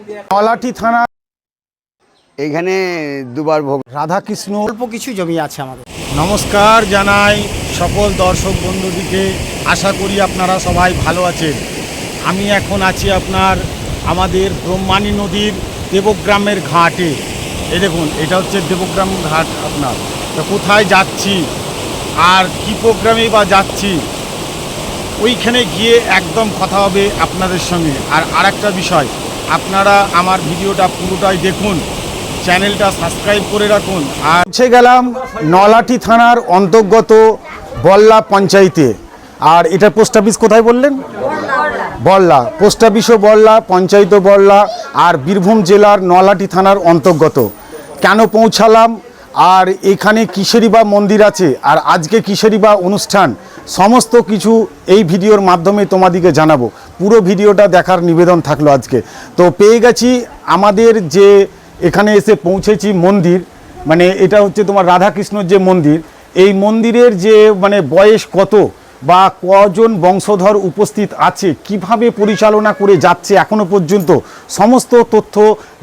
নলাটি থানা এইখানে দুবার ভোগ। রাধাকৃষ্ণ অল্প কিছু জমি আছে আমাদের। নমস্কার জানাই সকল দর্শক বন্ধুদিকে। আশা করি আপনারা সবাই ভালো আছেন। আমি এখন আছি আপনার আমাদের ব্রহ্মাণী নদীর দেবগ্রামের ঘাটে। এই দেখুন, এটা হচ্ছে দেবগ্রাম ঘাট। আপনার তো কোথায় যাচ্ছি আর কি প্রোগ্রামে বা যাচ্ছি, ওইখানে গিয়ে একদম কথা হবে আপনাদের সঙ্গে। আর আরেকটা বিষয়, আপনারা আমার ভিডিওটা পুরোটাই দেখুন, চ্যানেলটা সাবস্ক্রাইব করে রাখুন। আর পৌঁছে গেলাম নলাটি থানার অন্তর্গত বল্লা পঞ্চায়েতে। আর এটা পোস্ট অফিস কোথায় বললেন? বল্লা। পোস্ট অফিসও বল্লা, পঞ্চায়েতও বল্লা, আর বীরভূম জেলার নলাটি থানার অন্তর্গত। কেন পৌঁছালাম আর এখানে কিসেরই বা মন্দির আছে আর আজকে কিসেরই বা অনুষ্ঠান, সমস্ত কিছু এই ভিডিওর মাধ্যমে তোমাদিকে জানাবো। পুরো ভিডিওটা দেখার নিবেদন থাকলো আজকে। তো পেয়ে গেছি আমাদের যে এখানে এসে পৌঁছেছি মন্দির, মানে এটা হচ্ছে তোমার রাধাকৃষ্ণর যে মন্দির। এই মন্দিরের যে মানে বয়স কত বা কজন বংশধর উপস্থিত আছে, কিভাবে পরিচালনা করে যাচ্ছে এখনো পর্যন্ত, সমস্ত তথ্য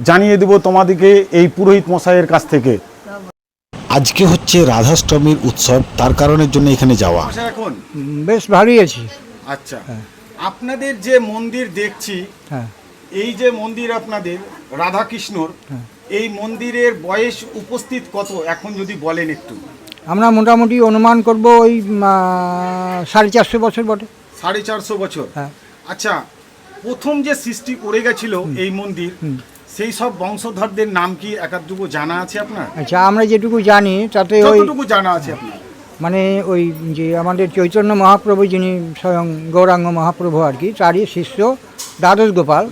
জানিয়ে দেব তোমাদেরকে এই পুরোহিত মশাইয়ের কাছ থেকে। আজকে হচ্ছে রাধাষ্টমীর উৎসব, তার কারণের জন্য এখানে যাওয়া। এখন বেশ ভালোই আছি। আচ্ছা, আপনাদের যে মন্দির দেখছি, এই যে মন্দির আপনাদের রাধাকৃষ্ণর, এই মন্দিরের বয়স উপস্থিত কত এখন যদি বলেন একটু। আমরা মোটামুটি অনুমান করব ওই 450 বছর বটে। 450 বছর। হ্যাঁ। আচ্ছা, প্রথম যে সৃষ্টি করে গেছিল এই মন্দির, সেই সব বংশধরদের নাম কি একাধটুকু জানা আছে আপনার? আচ্ছা, আমরা যেটুকু জানি তাতে ওই যতটুকু জানা আছে আপনার, মানে ওই যে আমাদের চৈতন্য মহাপ্রভু, যিনি স্বয়ং গৌরাঙ্গ মহাপ্রভু আর কি, তারই শিষ্য দ্বাদশ গোপাল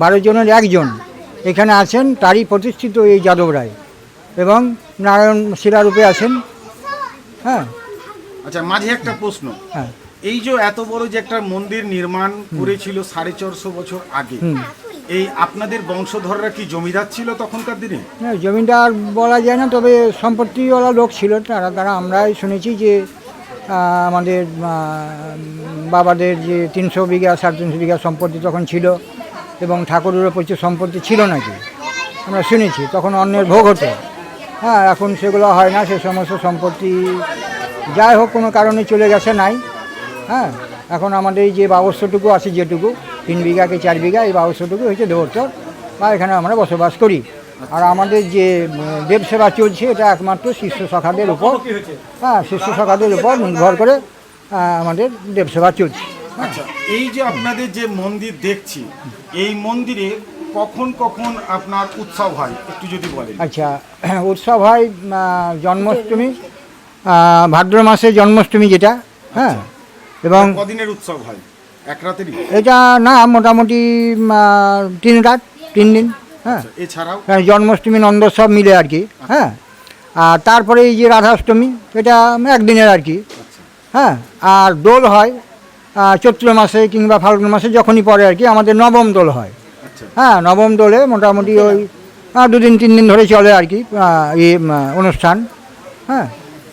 12 জনের একজন এখানে আছেন, তারই প্রতিষ্ঠিত এই যাদব রায়, এবং নারায়ণ শিলারূপে আছেন। হ্যাঁ। আচ্ছা, মাঝে একটা প্রশ্ন। হ্যাঁ। এই যে এত বড় যে একটা মন্দির নির্মাণ করেছিল 450 বছর আগে, এই আপনাদের বংশধররা কি জমিদার ছিল তখনকার দিনে? না, জমিদার বলা যায় না, তবে সম্পত্তিওয়ালা লোক ছিল তারা। আমরাই শুনেছি যে আমাদের বাবাদের যে 300 বিঘা 350 বিঘা সম্পত্তি তখন ছিল, এবং ঠাকুরেরও প্রচুর সম্পত্তি ছিল নাকি, আমরা শুনেছি। তখন অন্যের ভোগ হতো। হ্যাঁ, এখন সেগুলো হয় না, সে সমস্ত সম্পত্তি যাই হোক কোনো কারণে চলে গেছে, নাই। হ্যাঁ, এখন আমাদের এই যে বাবস্যটুকু আছে, যেটুকু 3 বিঘা কি 4 বিঘা, এই বাবস্যটুকু হচ্ছে দেবোত্তর, বা এখানে আমরা বসবাস করি। আর আমাদের যে দেবসেবা চলছে, এটা একমাত্র শিষ্য সখাদের উপর, হ্যাঁ, শিষ্য সখাদের উপর নির্ভর করে আমাদের দেবসেবা চলছে। আচ্ছা, এই যে আপনাদের যে মন্দির দেখছি, এই মন্দিরে কখন কখন আপনার উৎসব হয় একটু যদি বলেন। আচ্ছা, উৎসব হয় জন্মাষ্টমী, ভাদ্র মাসে জন্মাষ্টমী যেটা। হ্যাঁ। এবং কদিনের উৎসব হয়? এক রাতেরই? এটা না, মোটামুটি 3 রাত 3 দিন। হ্যাঁ। এছাড়াও জন্মাষ্টমী নন্দোৎসব মিলে আর কি। হ্যাঁ। আর তারপরে এই যে রাধাষ্টমী, এটা একদিনের আর কি। হ্যাঁ। আর দোল হয় চৈত্র মাসে কিংবা ফাল্গুন মাসে, যখনই পরে আর কি, আমাদের নবম দোল হয়। হ্যাঁ, নবম দোলে মোটামুটি ওই 2 দিন 3 দিন ধরে চলে আর কি এই অনুষ্ঠান। হ্যাঁ,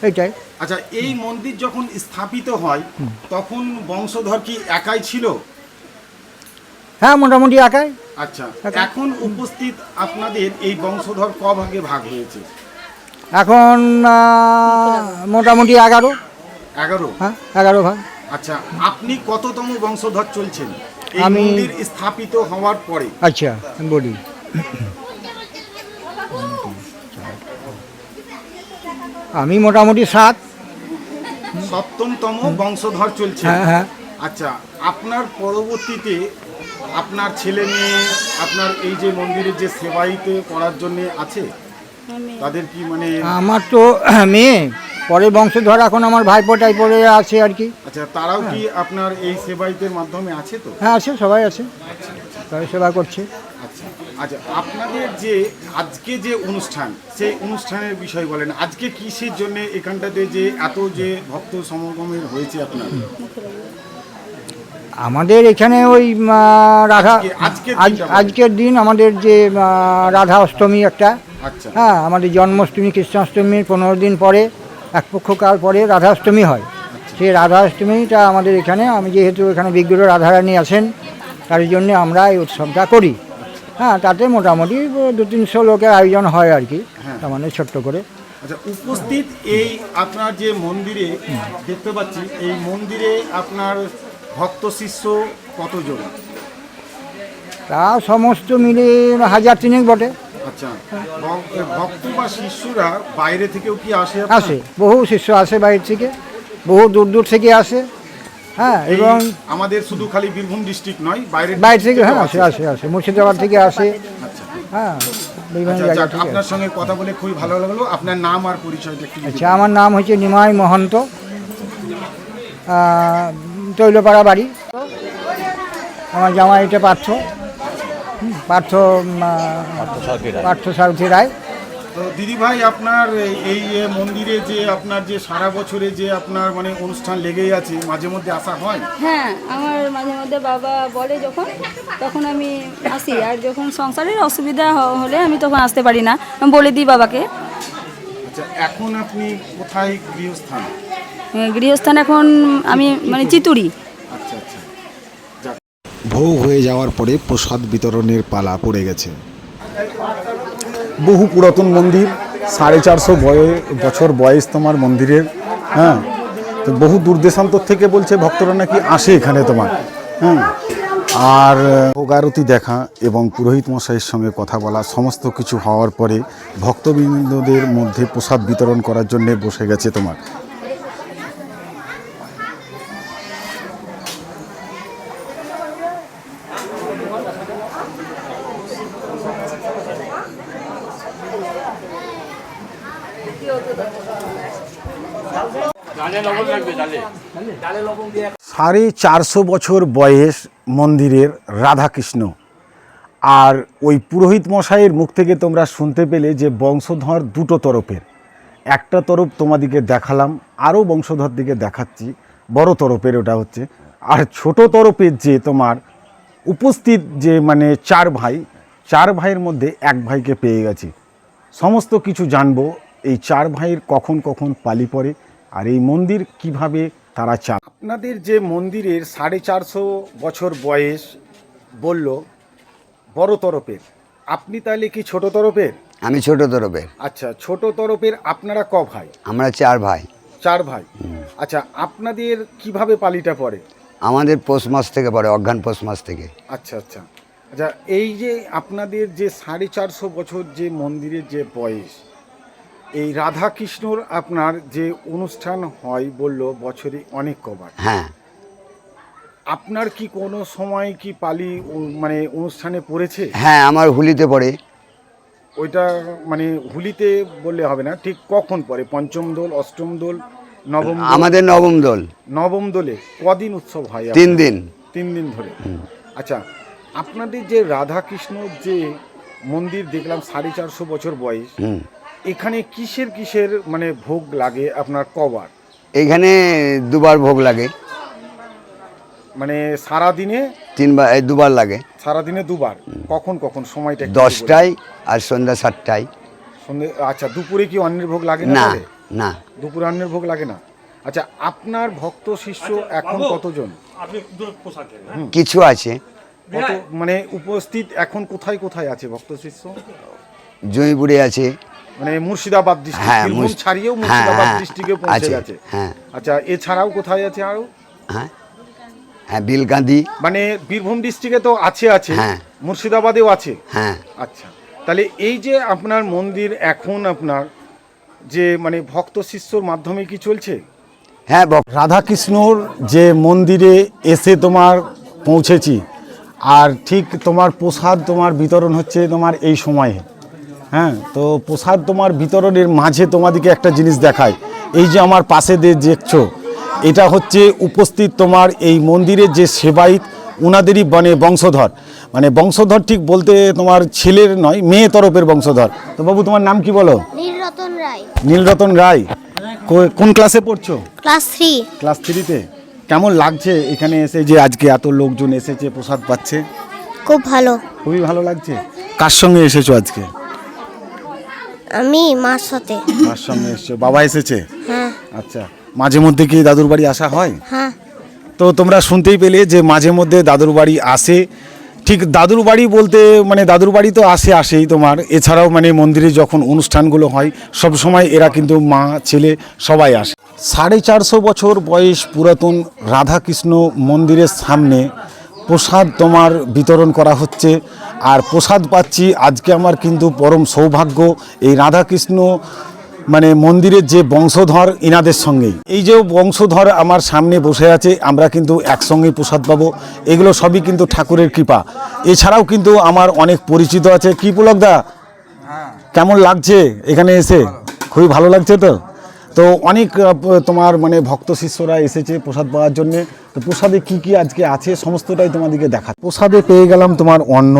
এইটাই। আচ্ছা, এই মন্দির যখন স্থাপিত হয় তখন বংশধর কি একাই ছিল? হ্যাঁ, মোটামুটি একাই। আচ্ছা, এখন উপস্থিত আপনাদের এই বংশধর ক ভাগে ভাগ হয়েছে? এখন মোটামুটি 11। 11? হ্যাঁ, 11 ভাগ। আচ্ছা, আপনি কততম বংশধর চলছেন এই আমি মন্দির স্থাপিত হওয়ার পরে? আচ্ছা, বলি। আমি মোটামুটি 7তম বংশধর চলছে। হ্যাঁ, হ্যাঁ। আচ্ছা, আপনার পরবর্তীতে আপনার ছেলে মেয়ে আপনার এই যে মন্দিরের যে সেবাইতে করার জন্য আছে, তাদের কি মানে? আমার তো মেয়ে, পরে বংশধর এখন আমার ভাইপো টাইপরে আছে আর কি। আচ্ছা, তারাও কি আপনার এই সেবাইতের মাধ্যমে আছে তো? হ্যাঁ, আছে, সবাই আছে, সবাই সেবা করছে। আচ্ছা আচ্ছা, আপনাদের যে আজকে যে অনুষ্ঠান, সেই অনুষ্ঠানের বিষয় বলেন। আজকে কিসের জন্য এখানটাতে যে এত যে ভক্ত সমাগমের হয়েছে আপনার? আমাদের এখানে ওই রাধা, আজকের দিন আমাদের যে রাধা অষ্টমী একটা। আচ্ছা। হ্যাঁ, আমাদের জন্মাষ্টমী কৃষ্ণাষ্টমীর 15 দিন পরে, এক পক্ষকাল পরে রাধাষ্টমী হয়। সেই রাধাষ্টমীটা আমাদের এখানে, আমি যেহেতু এখানে বিগ্রহ রাধারানী আছেন, তার জন্য আমরা এই উৎসবটা করি। হ্যাঁ, তাতে মোটামুটি 200-300 লোকের আয়োজন হয় আর কি, হ্যাঁ। তার মানে ছোট্ট করে। আচ্ছা, উপস্থিত এই আপনার যে মন্দিরে দেখতে পাচ্ছি, এই মন্দিরে আপনার ভক্ত শিষ্য কতজন? তা সমস্ত মিলে 1000-3 বটে। আচ্ছা, ভক্ত বা শিষ্যরা বাইরে থেকেও কি আসে আপনার? আসে, বহু শিষ্য আসে বাইরে থেকে, বহু দূর দূর থেকে আসে। হ্যাঁ, এই এবং আমাদের শুধু খালি বীরভূম ডিস্ট্রিক্ট নয়, বাইরে থেকে, district হ্যাঁ, থেকেও আসে মুর্শিদাবাদ থেকে আসে। আচ্ছা, হ্যাঁ, বিভিন্ন আচ্ছা, জায়গা যাক, থেকে আপনার আসে। সঙ্গে কথা বলে খুবই ভালো লাগলো। আপনার নাম আর পরিচয়টা একটু যদি আচ্ছা, আমার নাম হচ্ছে নিমাই মহন্ত, তৈলপাড়া বাড়ি। আমার জামাই এটা পার্থ সারথী রায়। তো দিদি ভাই, আপনার এই মন্দিরে যে আপনার যে সারা বছরে যে আপনার মানে অনুষ্ঠান লেগেই আছে, মাঝে মধ্যে আসা হয়? হ্যাঁ, আমার মাঝে মধ্যে বাবা বলে যখন, তখন আমি আসি। আর যখন সংসারের অসুবিধা হলে আমি তখন আসতে পারি না, আমি বলে দিই বাবাকে। আচ্ছা, এখন আপনি কোথায় গৃহস্থান? গৃহস্থান এখন আমি মানে চিতুরি। আচ্ছা আচ্ছা, যাক। ভোগ হয়ে যাওয়ার পরে প্রসাদ বিতরণের পালা পড়ে গেছে। বহু পুরাতন মন্দির, 450 বছর বয়স তোমার মন্দিরের। হ্যাঁ, তো বহু দূর দেশান্তর থেকে বলছে ভক্তরা নাকি আসে এখানে তোমার। হ্যাঁ, আর ভোগ আরতি দেখা এবং পুরোহিত মশাইয়ের সঙ্গে কথা বলা, সমস্ত কিছু হওয়ার পরে ভক্তবৃন্দদের মধ্যে প্রসাদ বিতরণ করার জন্য বসে গেছে তোমার। সাড়ে 400 বছর বয়স মন্দিরের রাধাকৃষ্ণ। আর ওই পুরোহিত মশাইয়ের মুখ থেকে তোমরা শুনতে পেলে যে বংশধর দুটো তরফের, একটা তরফ তোমাদিকে দেখালাম, আরও বংশধর দিকে দেখাচ্ছি, বড় তরফের ওটা হচ্ছে। আর ছোট তরফের যে তোমার উপস্থিত যে মানে 4 ভাই, 4 ভাইয়ের মধ্যে 1 ভাইকে পেয়ে গেছি। সমস্ত কিছু জানবো এই 4 ভাইয়ের কখন কখন পালি পড়ে, আর এই মন্দির কিভাবে তারা চান। আপনাদের যে মন্দিরের 450 বছর বয়স বলল বড় তরফের, আপনি তাহলে কি ছোট তরফের? আমি ছোট তরফের। আচ্ছা, ছোট তরফের আপনারা ক ভাই? আমরা 4 ভাই। 4 ভাই। আচ্ছা, আপনাদের কিভাবে পালিটা পড়ে? আমাদের পৌষ মাস থেকে পড়ে, অঘ্রান পৌষ মাস থেকে। আচ্ছা আচ্ছা আচ্ছা, এই যে আপনাদের যে 450 বছর যে মন্দিরের যে বয়স, এই রাধাকৃষ্ণর আপনার যে অনুষ্ঠান হয় বলল বছরে অনেক কবার, হ্যাঁ, আপনার কি কোনো সময় কি পালি মানে অনুষ্ঠানে পড়েছে? হ্যাঁ, আমার হুলিতে পড়ে। ওইটা মানে হুলিতে বললে হবে না, ঠিক কখন পড়ে? পঞ্চম দোল, অষ্টম দোল, নবম দোল? আমাদের নবম দোল। নবম দোলে কদিন উৎসব হয়? 3 দিন। 3 দিন ধরে। আচ্ছা, আপনাদের যে রাধাকৃষ্ণ যে মন্দির দেখলাম 450 বছর বয়স, এখানে কিসের কিসের মানে ভোগ লাগে আপনার কবার? এইখানে 2 বার ভোগ লাগে, মানে সারাদিনে 3 বার, 2 বার লাগে। সারাদিনে 2 বার। কখন কখন সময়টা? 10টায় আর সন্ধ্যা 7টায়। সন্ধে। আচ্ছা, দুপুরে কি অন্নের ভোগ লাগে না? না, তাহলে? না, দুপুরে অন্নের ভোগ লাগে না। আচ্ছা, আপনার ভক্ত শিষ্য এখন কতজন? কিছু আছে। কত মানে উপস্থিত এখন কোথায় কোথায় আছে ভক্ত শিষ্য? জয়পুরে আছে, মানে মুর্শিদাবাদ ডিস্ট্রিক্ট, হ্যাঁ, বীরভূম ছাড়িয়েও মুর্শিদাবাদ হ্যাঁ, ডিস্ট্রিক্টে পৌঁছে আছে, গেছে। হ্যাঁ। আচ্ছা, এছাড়াও কোথায় আছে আরও? হ্যাঁ, হ্যাঁ, বিলকান্দি। মানে বীরভূম ডিস্ট্রিক্টে তো আছে, হ্যাঁ। মুর্শিদাবাদেও আছে। হ্যাঁ, আচ্ছা, তাহলে এই যে আপনার মন্দির এখন আপনার যে মানে ভক্ত শিষ্যর মাধ্যমে কি চলছে? হ্যাঁ, রাধাকৃষ্ণর যে মন্দিরে এসে তোমার পৌঁছেছি, আর ঠিক তোমার প্রসাদ তোমার বিতরণ হচ্ছে তোমার এই সময়ে। হ্যাঁ, তো প্রসাদ তোমার বিতরণের মাঝে তোমাদেরকে একটা জিনিস দেখায়। এই যে আমার পাশে দেখছো, এটা হচ্ছে উপস্থিত তোমার এই মন্দিরের যে সেবায়িত, ওনাদেরই মানে বংশধর। মানে বংশধর ঠিক বলতে তোমার ছেলের নয়, মেয়ে তরফের বংশধর। তো বাবু, তোমার নাম কি বলো? নীলরতন রায়। নীলরতন রায়। কোন ক্লাসে পড়ছো? ক্লাস 3। ক্লাস 3-তে। কেমন লাগছে এখানে এসে যে আজকে এত লোকজন এসেছে, প্রসাদ পাচ্ছে? খুব ভালো। খুবই ভালো লাগছে। কার সঙ্গে এসেছো আজকে? আমি মার সাথে। মার সঙ্গে এসেছো। বাবা এসেছে? হ্যাঁ। আচ্ছা, মাঝে মধ্যে কি দাদুর বাড়ি আসা হয়? হ্যাঁ। তো তোমরা শুনতেই পেলে যে মাঝে মধ্যে দাদুর বাড়ি আসে। ঠিক দাদুর বাড়ি বলতে মানে দাদুর বাড়ি তো আসেই তোমার, এছাড়াও মানে মন্দিরে যখন অনুষ্ঠানগুলো হয় সব সময় এরা কিন্তু মা ছেলে সবাই আসে। 450 বছর বয়স পুরাতন রাধাকৃষ্ণ মন্দিরের সামনে প্রসাদ তোমার বিতরণ করা হচ্ছে। আর প্রসাদ পাচ্ছি আজকে আমার কিন্তু পরম সৌভাগ্য এই রাধাকৃষ্ণ মানে মন্দিরের যে বংশধর ইনাদের সঙ্গেই। এই যে বংশধর আমার সামনে বসে আছে, আমরা কিন্তু একসঙ্গেই প্রসাদ পাবো। এগুলো সবই কিন্তু ঠাকুরের কৃপা। এছাড়াও কিন্তু আমার অনেক পরিচিত আছে। কি পুলকদা, কেমন লাগছে এখানে এসে? খুবই ভালো লাগছে তো। তো অনেক তোমার মানে ভক্ত শিষ্যরা এসেছে প্রসাদ পাওয়ার জন্য। তো প্রসাদে কি কি আজকে আছে সমস্তটাই তোমাদেরকে দেখা। প্রসাদে পেয়ে গেলাম তোমার অন্ন,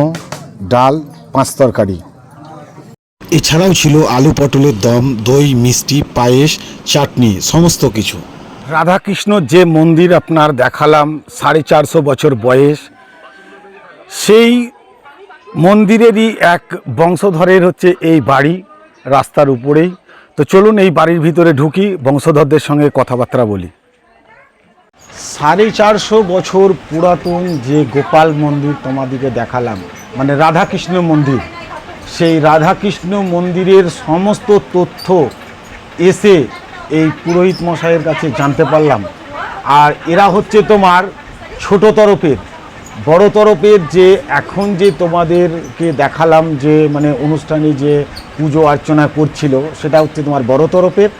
ডাল, 5 তরকারি, এছাড়াও ছিল আলু পটলের দম, দই, মিষ্টি, পায়েস, চাটনি, সমস্ত কিছু। রাধাকৃষ্ণ যে মন্দির আপনার দেখালাম 450 বছর বয়স, সেই মন্দিরেরই এক বংশধরের হচ্ছে এই বাড়ি, রাস্তার উপরেই। তো চলুন এই বাড়ির ভিতরে ঢুকি, বংশধরদের সঙ্গে কথাবার্তা বলি। 450 বছর পুরাতন যে গোপাল মন্দির তোমাদিকে দেখালাম, মানে রাধাকৃষ্ণ মন্দির, সেই রাধাকৃষ্ণ মন্দিরের সমস্ত তথ্য এসে এই পুরোহিত মশাইয়ের কাছে জানতে পারলাম। আর এরা হচ্ছে তোমার ছোট তরফের, বড় তরফের যে এখন যে তোমাদেরকে দেখালাম যে মানে অনুষ্ঠানে যে পুজো অর্চনা করছিল, সেটা হচ্ছে তোমার বড় তরফের,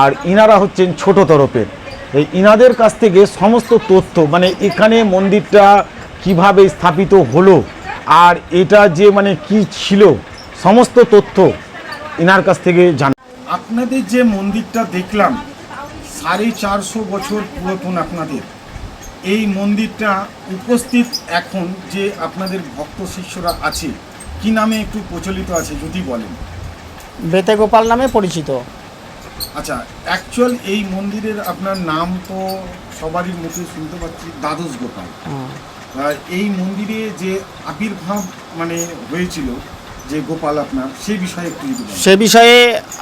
আর ইনারা হচ্ছেন ছোট তরফের। এই ইনাদের কাছ থেকে সমস্ত তথ্য মানে এখানে মন্দিরটা কিভাবে স্থাপিত হলো আর এটা যে মানে কি ছিল সমস্ত তথ্য ইনার কাছ থেকে জান। আপনাদের যে মন্দিরটা দেখলাম 450 বছর পুরাতন, আপনাদের এই মন্দিরটা উপস্থিত এখন যে আপনাদের ভক্ত শিষ্যরা আছে কি নামে একটু প্রচলিত আছে যদি বলেন? বেতে গোপাল নামে পরিচিত। আচ্ছা, অ্যাকচুয়াল এই মন্দিরের আপনার নাম তো সবারই মুখে শুনতে পাচ্ছি, দ্বাদশ গোপাল। এই মন্দিরে যে আবির্ভাব মানে হয়েছিল যে গোপাল আপনার, সেই বিষয়ে একটু যদি বলেন। সে বিষয়ে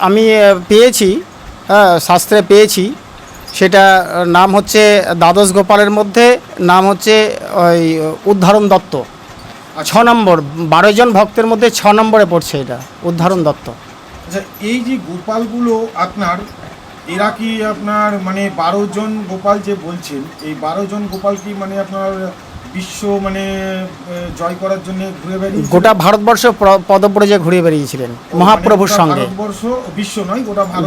আমি পেয়েছি, শাস্ত্রে পেয়েছি, সেটা নাম হচ্ছে দ্বাদশ গোপালের মধ্যে নাম হচ্ছে ওই উদ্ধারণ দত্ত। 6 নম্বর, 12 জন ভক্তের মধ্যে 6 নম্বরে পড়ছে এটা, উদ্ধারণ দত্ত। আচ্ছা, এই যে গোপালগুলো আপনার, এরা কি আপনার মানে 12 জন গোপাল যে বলছেন, এই 12 জন গোপাল কি মানে আপনার বিশ্ব মানে জয় করার জন্য ঘুরে বেরিয়েছিলেন? গোটা ভারতবর্ষ পদব্রজে ঘুরে বেরিয়েছিলেন মহাপ্রভুর সঙ্গে। ভারতবর্ষ, বিশ্ব নয়,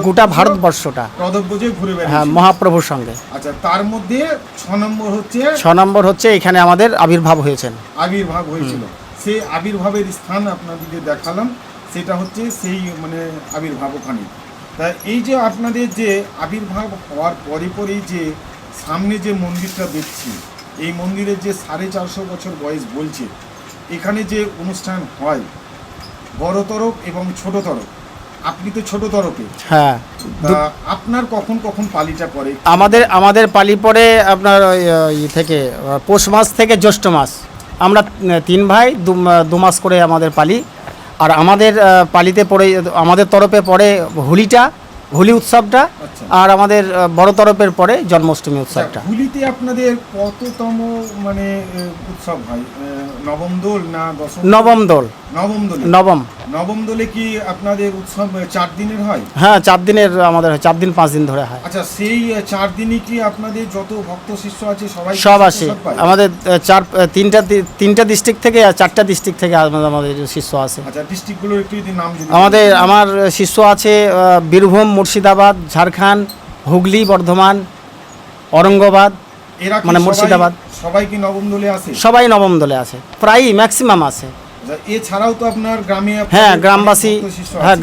গোটা ভারতবর্ষটা পদব্রজে ঘুরে হ্যাঁ, বেরিয়েছিলেন মহাপ্রভুর সঙ্গে। আচ্ছা, তার মধ্যে 6 নম্বর হচ্ছে 6 নম্বর হচ্ছে এখানে আমাদের আবির্ভাব হয়েছেন। আবির্ভাব হয়েছিল। সেই আবির্ভাবের স্থান আপনাদেরকে দেখালাম, সেটা হচ্ছে সেই মানে আবির্ভাব ওখানে। তা এই যে আপনাদের যে আবির্ভাব হওয়ার পরে পরেই যে সামনে যে মন্দিরটা দেখছি, এই মন্দিরের যে 450 বছর বয়স বলছে, এখানে যে অনুষ্ঠান হয় বড় তরফ এবং ছোট তরফ, আপনি তো ছোট তরফে, হ্যাঁ। তা আপনার কখন কখন পালিটা পড়ে? আমাদের পালি পড়ে আপনার ওই থেকে পৌষ মাস থেকে জ্যৈষ্ঠ মাস। আমরা 3 ভাই, 2 মাস করে আমাদের পালি। আর আমাদের পালিতে পড়ে, আমাদের তরফে পড়ে হোলি উৎসবটা। আচ্ছা। আর আমাদের বড় তরফের পরে জন্মাষ্টমী উৎসবটা। হুলিতে আপনাদের কততম মানে উৎসব হয়? নবম দোল না দশম? নবম দোল। নবম দোলে। নবম দোলে কি আপনাদের উৎসব 4 দিনের হয়? হ্যাঁ, 4 দিনের আমাদের হয়, 4 দিন 5 দিন ধরে হয়। আচ্ছা, সেই 4 দিনই কি আপনাদের যত ভক্ত শিষ্য আছে সবাই সব আসে আমাদের 3টা ডিস্ট্রিক্ট থেকে আর 4টা ডিস্ট্রিক্ট থেকে আমাদের শিষ্য আছে। আচ্ছা, ডিস্ট্রিক্টগুলোর একটু যদি নাম যদি আমার শিষ্য আছে বীরভূম, মুর্শিদাবাদ, ঝাড়খণ্ড, হুগলি, বর্ধমান, ঔরঙ্গাবাদ, এরা কি মানে মুর্শিদাবাদ। সবাই কি নবম দোলে আসে? সবাই নবম দলে আছে, প্রায় ম্যাক্সিমাম আছে। এছাড়াও তো আপনার গ্রামে হ্যাঁ,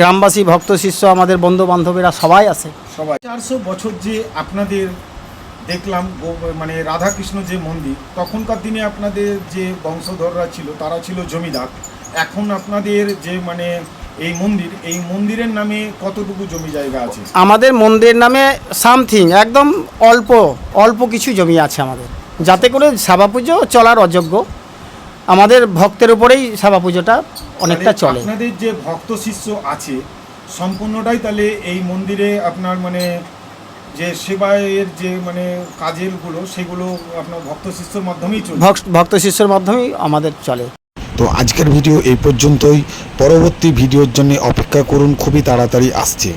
গ্রামবাসী ভক্ত শিষ্য, আমাদের বন্ধু বান্ধবীরা সবাই আছে। সবাই 400 বছর যে আপনাদের দেখলাম মানে রাধাকৃষ্ণ যে মন্দির, তখনকার দিনে আপনাদের যে বংশধররা ছিল তারা ছিল জমিদার। এখন আপনাদের যে মানে এই মন্দিরের নামে কতটুকু জমি জায়গা আছে? আমাদের মন্দিরের নামে সামথিং একদম অল্প কিছু জমি আছে আমাদের, যাতে করে সেবা পুজো চলার অযোগ্য। আমাদের ভক্তের উপরেই সেবা পুজোটা অনেকটা চলে। আপনাদের যে ভক্ত শিষ্য আছে সম্পূর্ণটাই তাহলে এই মন্দিরে আপনার মানে যে সেবায়ের যে মানে কাজেরগুলো, সেগুলো আপনার ভক্ত শিষ্যর মাধ্যমেই চলে? ভক্ত শিষ্যের মাধ্যমেই আমাদের চলে। তো আজকের ভিডিও এই পর্যন্তই। পরবর্তী ভিডিওর জন্য অপেক্ষা করুন, খুবই তাড়াতাড়ি আসছে।